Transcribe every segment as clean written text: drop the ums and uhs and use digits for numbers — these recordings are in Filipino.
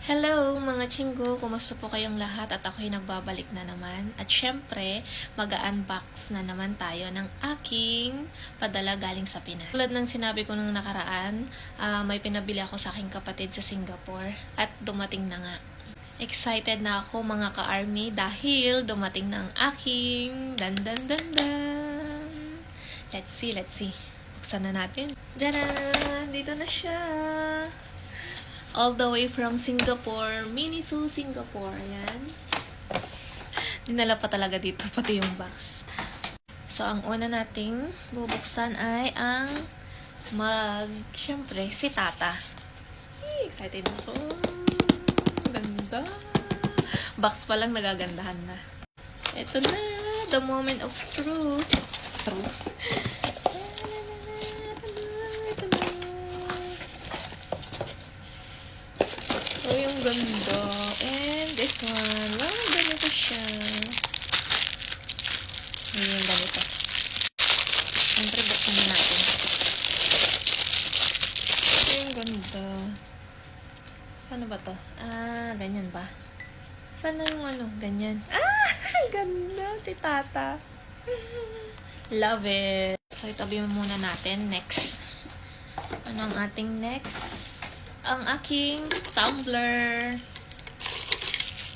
Hello mga chinggo! Kumusta po kayong lahat? At ako'y nagbabalik na naman. At syempre, mag-unbox na naman tayo ng aking padala galing sa Pinas. Tulad ng sinabi ko nung nakaraan, may pinabili ako sa aking kapatid sa Singapore. At dumating na nga. Excited na ako mga ka-army dahil dumating na ang aking dan. Let's see. Buksan na natin. Diyan! Dito na siya! All the way from Singapore, Miniso, Singapore. Ayan. Dinala pa talaga dito, pati yung box. So, ang una nating bubuksan ay ang syempre, si Tata. Excited ako. Ganda. Box pa lang nagagandahan na. Ito na, the moment of truth. Oh, yung ganda. And this one. Wow, ganito siya. Hindi yung ganito. Siyempre, buksan na natin. Oh, yung ganda. Paano ba to? Ganyan ba? Sana yung ganyan. Ganda si Tata. Love it. So, itabi mo muna natin. Next. Ano ang ating next? Ang aking tumbler.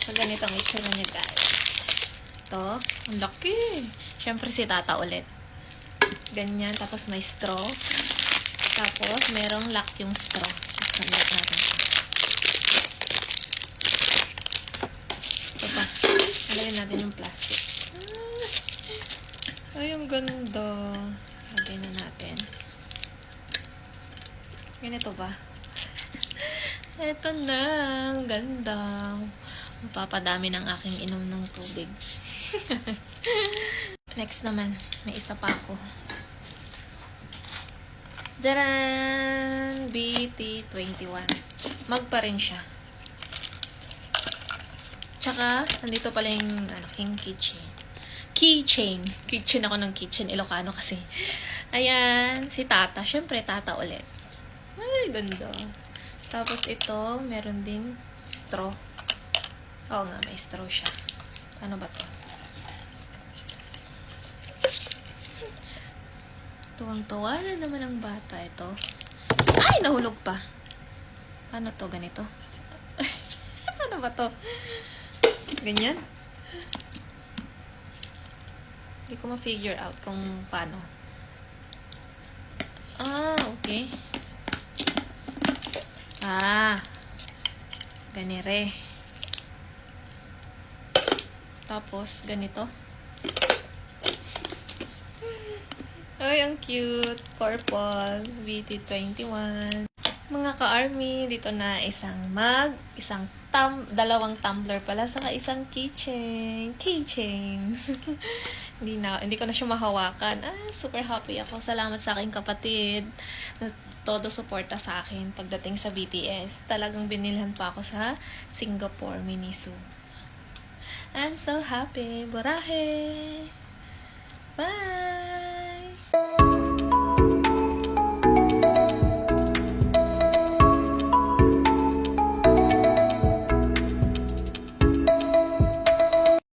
So, ganito ang itsura niya, guys. Ito. Ang laki. Siyempre, si Tata ulit. Ganyan. Tapos, may straw. Tapos, merong lock yung straw. Lock natin. Ito pa. Lagyan natin yung plastic. Ay, ang ganda. Lagyan na natin. Ganito ba? Ito na, ang ganda. Mapapadami ng aking inom ng tubig. Next naman, may isa pa ako. Jaran! BT21. Mag pa rin siya. Tsaka, nandito pala yung aking keychain. Keychain ako ng kitchen. Ilocano kasi. Ayan, si Tata. Siyempre, Tata ulit. Ay, ganda. Tapos ito, meron ding straw. Oo nga, may straw siya. Ano ba to? Tuwang-tuwa na naman ang bata ito. Ay, nahulog pa. Ano to? Ganito? Ano ba to? Ganyan? Hindi ko ma-figure out kung paano. Okay. Ganire. Tapos, ganito. Ay, ang cute. Purple. BT21. Mga ka-army, dito na isang mug, dalawang tumbler pala, saka isang keychain. Hindi ko na siya mahawakan. Super happy ako. Salamat sa aking kapatid na todo suporta sa akin pagdating sa BTS. Talagang binilhan pa ako sa Singapore, Miniso. I'm so happy. Burahe!